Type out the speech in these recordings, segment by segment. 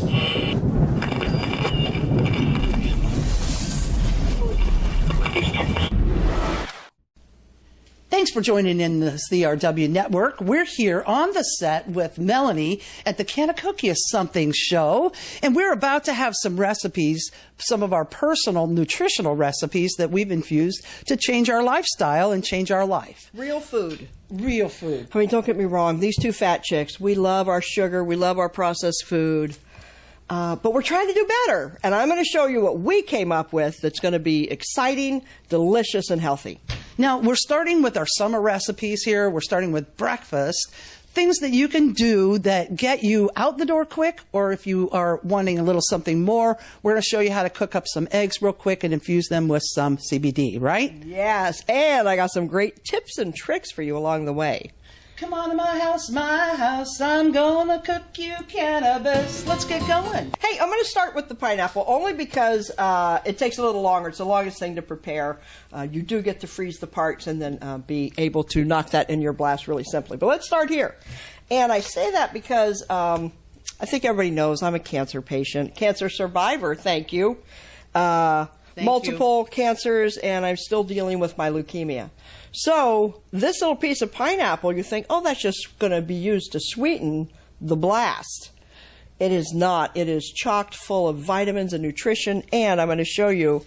Thanks for joining in the CRW Network. We're here on the set with Melanie at the CannaCook Something show, and we're about to have some recipes, some of our personal nutritional recipes that we've infused to change our lifestyle and change our life. Real food. Real food. I mean, don't get me wrong. These two fat chicks, we love our sugar. We love our processed food. But we're trying to do better. And I'm going to show you what we came up with that's going to be exciting, delicious, and healthy. Now, we're starting with our summer recipes here. We're starting with breakfast. Things that you can do that get you out the door quick, or if you are wanting a little something more, we're going to show you how to cook up some eggs real quick and infuse them with some CBD, right? Yes, and I got some great tips and tricks for you along the way. Come on to my house, I'm gonna cook you cannabis. Let's get going. Hey, I'm going to start with the pineapple only because it takes a little longer. It's the longest thing to prepare. You do get to freeze the parts and then be able to knock that in your blast really simply. But let's start here. And I say that because I think everybody knows I'm a cancer patient, cancer survivor, thank you. Multiple cancers, and I'm still dealing with my leukemia. So this little piece of pineapple, you think, oh, that's just going to be used to sweeten the blast. It is not. It is chocked full of vitamins and nutrition, and I'm going to show you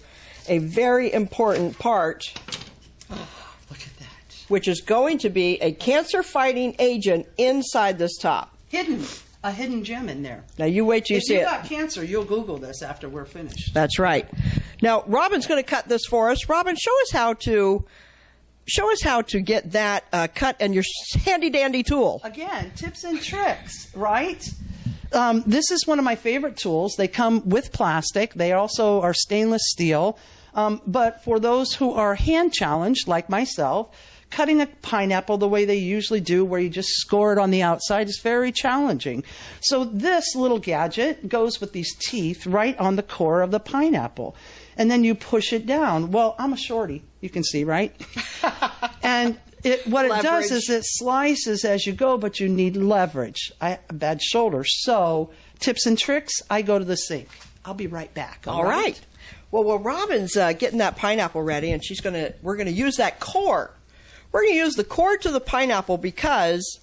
a very important part. Oh, look at that. Which is going to be a cancer-fighting agent inside this top. Hidden. A hidden gem in there. Now you wait till you see it. If you got cancer, you'll Google this after we're finished. That's right. Now Robin's going to cut this for us. Robin, show us how to get that cut and your handy dandy tool. Again, tips and tricks, right? This is one of my favorite tools. They come with plastic. They also are stainless steel. But for those who are hand challenged, like myself, cutting a pineapple the way they usually do, where you just score it on the outside, is very challenging. So this little gadget goes with these teeth right on the core of the pineapple. And then you push it down. Well, I'm a shorty, you can see, right? And what it does is it slices as you go, but you need leverage. I have a bad shoulder. So tips and tricks, I go to the sink. I'll be right back. All right. Well, while Robin's getting that pineapple ready, and we're going to use that core. We're going to use the core to the pineapple because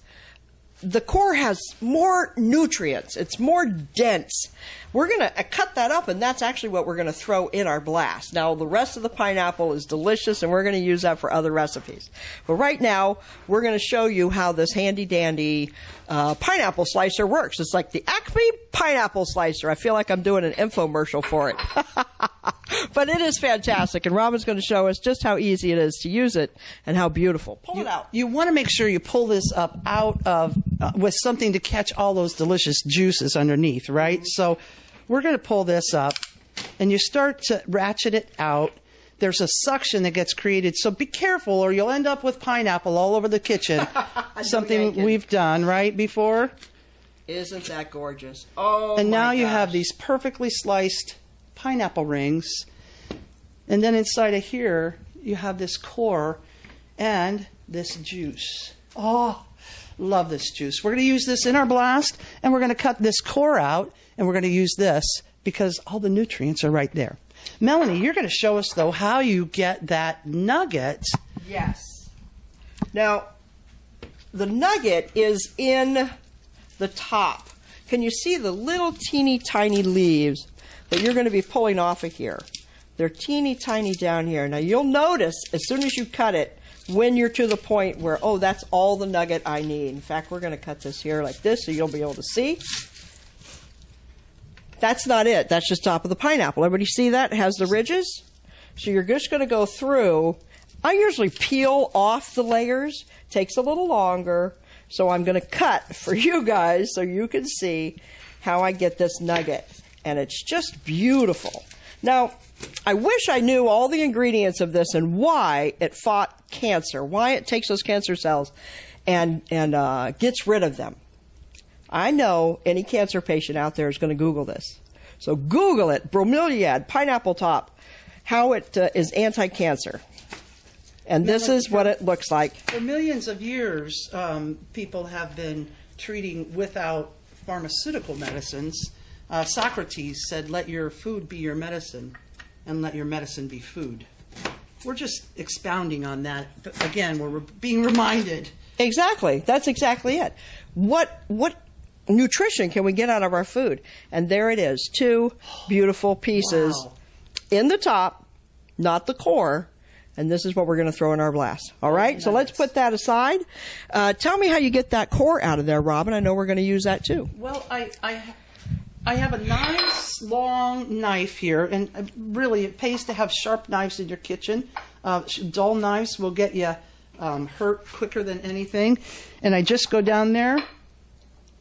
the core has more nutrients. It's more dense. We're going to cut that up, and that's actually what we're going to throw in our blast. Now, the rest of the pineapple is delicious, and we're going to use that for other recipes. But right now, we're going to show you how this handy-dandy pineapple slicer works. It's like the Acme pineapple slicer. I feel like I'm doing an infomercial for it. But it is fantastic, and Robin's going to show us just how easy it is to use it and how beautiful. Pull it out. You want to make sure you pull this up out of with something to catch all those delicious juices underneath, right? Mm-hmm. So we're going to pull this up, and you start to ratchet it out. There's a suction that gets created, so be careful or you'll end up with pineapple all over the kitchen. Something we've done, right, before? Isn't that gorgeous? Oh, and now you have these perfectly sliced pineapple rings, and then inside of here you have this core and this juice. Oh, love this juice. We're going to use this in our blast, and we're going to cut this core out, and we're going to use this because all the nutrients are right there. Melanie, you're going to show us, though, how you get that nugget. Yes. Now, the nugget is in the top. Can you see the little teeny tiny leaves that you're going to be pulling off of here? They're teeny tiny down here. Now, you'll notice as soon as you cut it, when you're to the point where, oh, that's all the nugget I need. In fact, we're going to cut this here like this so you'll be able to see. That's not it. That's just top of the pineapple. Everybody see that? It has the ridges. So you're just going to go through. I usually peel off the layers. Takes a little longer. So I'm going to cut for you guys so you can see how I get this nugget. And it's just beautiful. Now, I wish I knew all the ingredients of this and why it fought cancer, why it takes those cancer cells and gets rid of them. I know any cancer patient out there is going to Google this. So Google it, bromelain, pineapple top, how it is anti-cancer. And this is what it looks like. For millions of years, people have been treating without pharmaceutical medicines Socrates said, let your food be your medicine and let your medicine be food. We're just expounding on that. But again, we're being reminded. Exactly. That's exactly it. What nutrition can we get out of our food? And there it is, 2 beautiful pieces in the top, not the core. And this is what we're going to throw in our blast. All right? So let's put that aside. Tell me how you get that core out of there, Robin. I know we're going to use that too. Well, I have a nice long knife here, and really it pays to have sharp knives in your kitchen. Dull knives will get you hurt quicker than anything. And I just go down there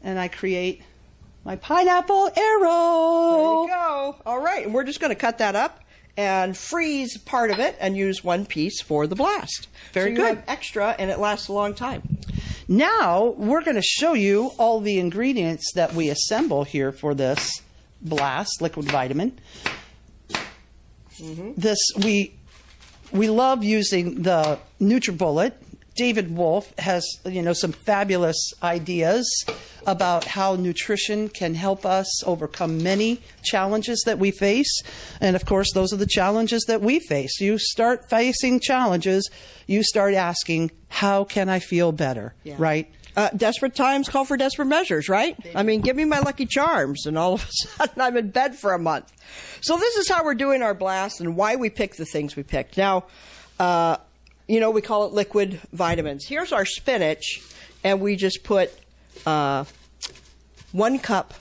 and I create my pineapple arrow. There you go. All right, and we're just going to cut that up and freeze part of it and use 1 piece for the blast. Very so good. You have extra, and it lasts a long time. Now we're going to show you all the ingredients that we assemble here for this blast liquid vitamin. This we love using the Nutribullet. David Wolfe has some fabulous ideas about how nutrition can help us overcome many challenges that we face. And of course, those are the challenges that we face. You start facing challenges, you start asking, how can I feel better? Yeah. Right? Desperate times call for desperate measures, right? I mean, give me my Lucky Charms, and all of a sudden I'm in bed for a month. So this is how we're doing our blast and why we pick the things we picked. Now, we call it liquid vitamins. Here's our spinach, and we just put 1 cup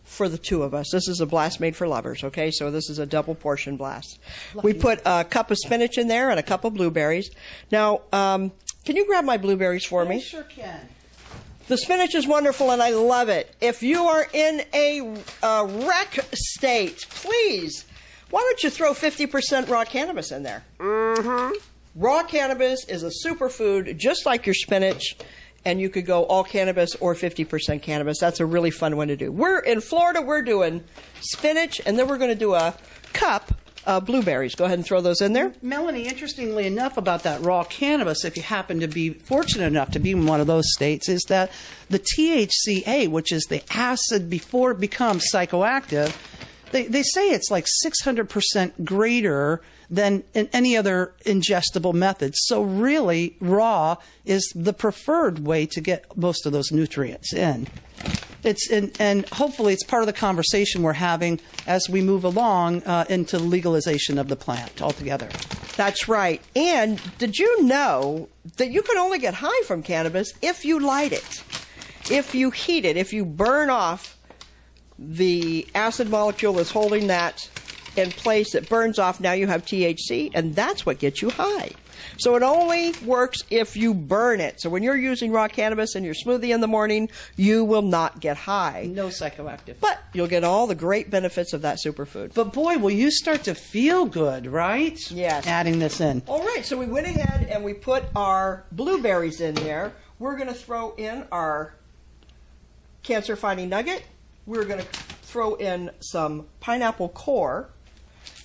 for the 2 of us. This is a blast made for lovers, okay? So this is a double portion blast. We put a cup of spinach in there and a cup of blueberries. Now, can you grab my blueberries for me? I sure can. The spinach is wonderful, and I love it. If you are in a wreck state, please, why don't you throw 50% raw cannabis in there? Raw cannabis is a superfood, just like your spinach, and you could go all cannabis or 50% cannabis. That's a really fun one to do. We're in Florida, we're doing spinach, and then we're going to do a cup of blueberries. Go ahead and throw those in there. Melanie, interestingly enough about that raw cannabis, if you happen to be fortunate enough to be in one of those states, is that the THCA, which is the acid before it becomes psychoactive, they say it's like 600% greater than in any other ingestible method. So really, raw is the preferred way to get most of those nutrients in. And hopefully it's part of the conversation we're having as we move along into legalization of the plant altogether. That's right. And did you know that you can only get high from cannabis if you light it, if you heat it, if you burn off the acid molecule that's holding that in place, it burns off. Now you have THC, and that's what gets you high. So it only works if you burn it. So when you're using raw cannabis in your smoothie in the morning, you will not get high. No psychoactive. But you'll get all the great benefits of that superfood. But boy, will you start to feel good, right? Yes. Adding this in. All right, so we went ahead and we put our blueberries in there. We're going to throw in our cancer-fighting nugget. We're going to throw in some pineapple core.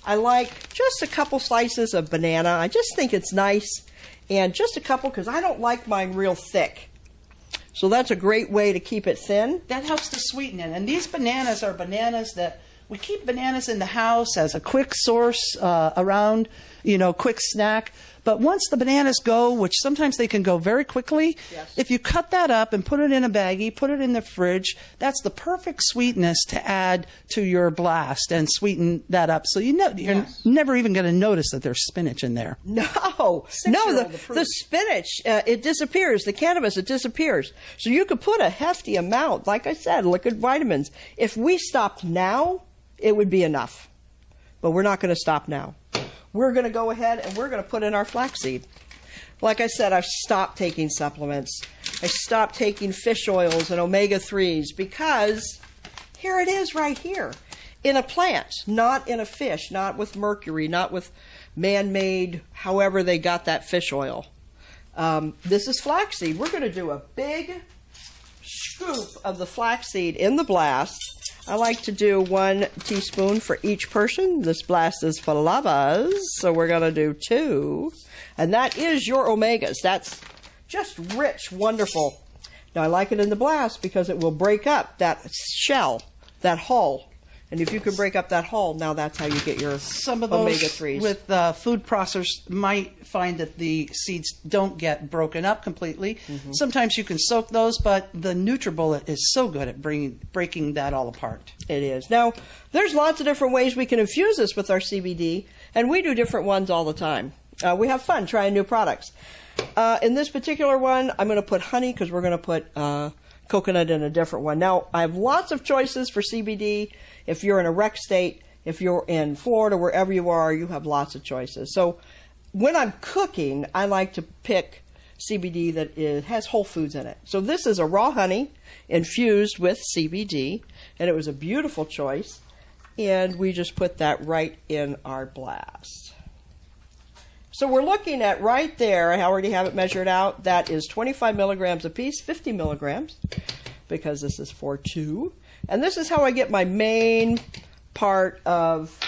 I like just a couple slices of banana. I just think it's nice. And just a couple because I don't like mine real thick. So that's a great way to keep it thin. That helps to sweeten it. And these bananas are bananas that we keep bananas in the house as a quick source around, quick snack. But once the bananas go, which sometimes they can go very quickly, yes. If you cut that up and put it in a baggie, put it in the fridge, that's the perfect sweetness to add to your blast and sweeten that up. So you're yes. never even going to notice that there's spinach in there. No, the spinach, it disappears. The cannabis, it disappears. So you could put a hefty amount, like I said, liquid vitamins. If we stopped now, it would be enough. But we're not going to stop now. We're going to go ahead and we're going to put in our flaxseed. Like I said, I've stopped taking supplements. I stopped taking fish oils and omega-3s because here it is right here in a plant, not in a fish, not with mercury, not with man-made, however they got that fish oil. This is flaxseed. We're going to do a big scoop of the flaxseed in the blast. I like to do 1 teaspoon for each person. This blast is for lovers, so we're going to do 2. And that is your omegas. That's just rich, wonderful. Now, I like it in the blast because it will break up that shell that hull. And if you can break up that hull, now that's how you get your Some of those omega-3s. with food processors might find that the seeds don't get broken up completely. Sometimes you can soak those, but the Nutribullet is so good at breaking that all apart. It is. Now, there's lots of different ways we can infuse this with our CBD, and we do different ones all the time. We have fun trying new products. In this particular one, I'm going to put honey because we're going to put coconut in a different one. Now, I have lots of choices for CBD. If you're in a rec state, if you're in Florida, wherever you are, you have lots of choices. So when I'm cooking, I like to pick CBD that has whole foods in it. So this is a raw honey infused with CBD, and it was a beautiful choice. And we just put that right in our blast. So we're looking at right there, I already have it measured out, that is 25 milligrams a piece, 50 milligrams, because this is for 2. And this is how I get my main part of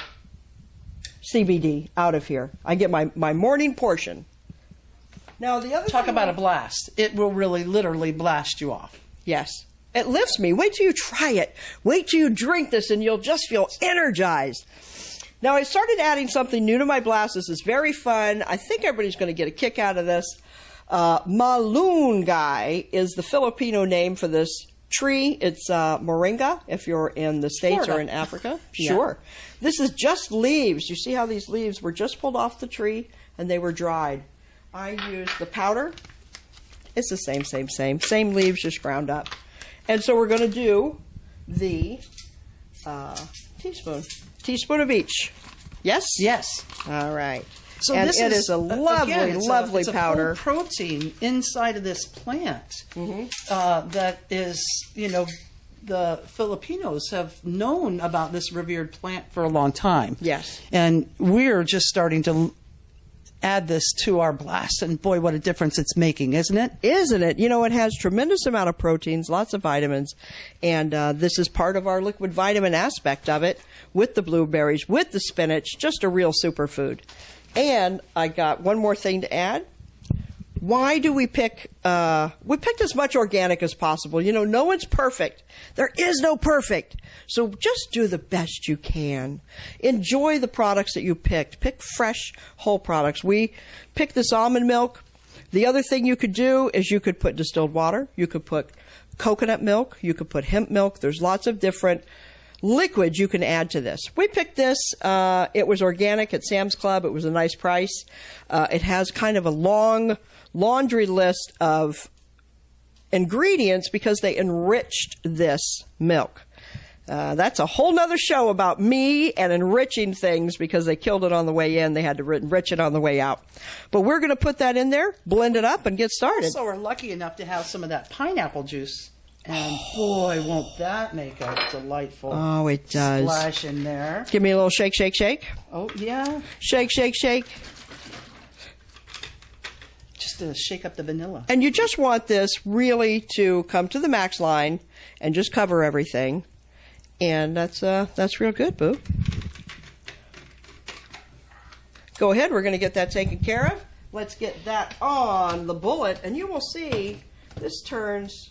CBD out of here. I get my morning portion. Now the other Talk about a blast. It will really literally blast you off. Yes. It lifts me. Wait till you try it. Wait till you drink this and you'll just feel energized. Now I started adding something new to my blast. This is very fun. I think everybody's going to get a kick out of this. Malunggay is the Filipino name for this tree. It's moringa if you're in the States Florida. or in Africa. Yeah. Sure. This is just leaves. You see how these leaves were just pulled off the tree and they were dried. I used the powder. It's the same leaves, just ground up. And so we're going to do the teaspoon of each. Yes? Yes. All right. So and this it is a lovely, lovely it's powder. A full protein inside of this plant that is, the Filipinos have known about this revered plant for a long time. Yes. And we're just starting to add this to our blast, and boy, what a difference it's making, isn't it? Isn't it? It has tremendous amount of proteins, lots of vitamins, and this is part of our liquid vitamin aspect of it, with the blueberries, with the spinach, just a real superfood. And I got one more thing to add. Why do we pick as much organic as possible? No one's perfect. There is no perfect. So just do the best you can. Enjoy the products that you picked. Pick fresh, whole products. We picked this almond milk. The other thing you could do is you could put distilled water. You could put coconut milk. You could put hemp milk. There's lots of different liquids you can add to this. We picked this. It was organic at Sam's Club. It was a nice price. It has kind of a long laundry list of ingredients because they enriched this milk. That's a whole nother show about me and enriching things because they killed it on the way in. They had to enrich it on the way out. But we're going to put that in there, blend it up, and get started. So we're lucky enough to have some of that pineapple juice. And boy, won't that make a delightful it does. Splash in there. Give me a little shake, shake, shake. Oh, yeah. Shake, shake, shake. Just to shake up the vanilla. And you just want this really to come to the max line and just cover everything. And that's real good, Boo. Go ahead. We're going to get that taken care of. Let's get that on the bullet. And you will see this turns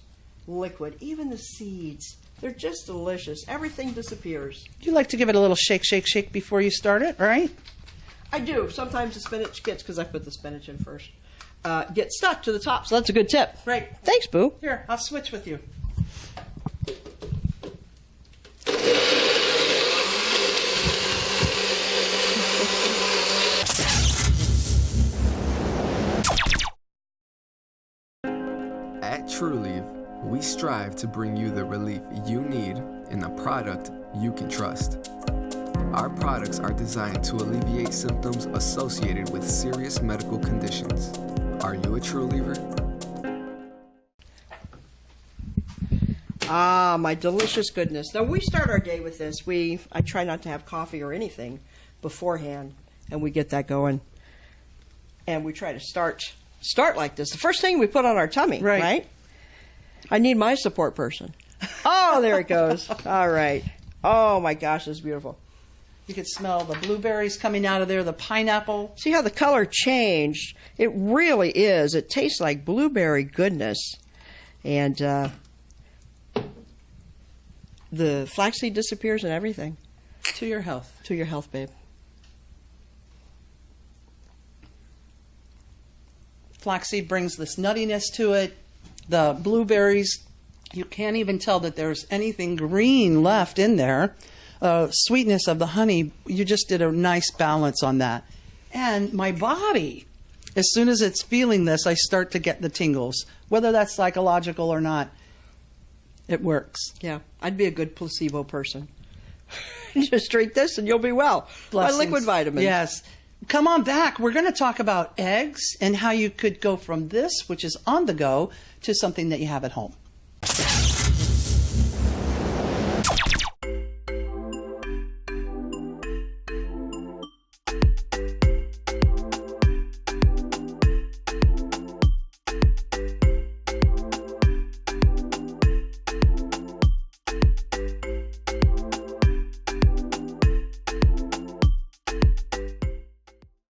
liquid. Even the seeds. They're just delicious. Everything disappears. You like to give it a little shake, shake, shake before you start it, right? I do. Sometimes the spinach gets, because I put the spinach in first, get stuck to the top. So that's a good tip. Right. Thanks, Boo. Here, I'll switch with you. At TrueLeave, we strive to bring you the relief you need in a product you can trust. Our products are designed to alleviate symptoms associated with serious medical conditions. Are you a TrueLeaver? Ah, my delicious goodness. Now, we start our day with this. I try not to have coffee or anything beforehand, and we get that going. And we try to start like this. The first thing we put on our tummy, right? I need my support person. Oh, there it goes. All right. Oh, my gosh, it's beautiful. You could smell the blueberries coming out of there, the pineapple. See how the color changed? It really is. It tastes like blueberry goodness. And the flaxseed disappears and everything. To your health. To your health, babe. Flaxseed brings this nuttiness to it. The blueberries, you can't even tell that there's anything green left in there. Sweetness of the honey, you just did a nice balance on that. And my body, as soon as it's feeling this, I start to get the tingles. Whether that's psychological or not, it works. Yeah, I'd be a good placebo person. Just drink this and you'll be well. Blessings. My liquid vitamins. Yes. Come on back. We're going to talk about eggs and how you could go from this, which is on the go, to something that you have at home.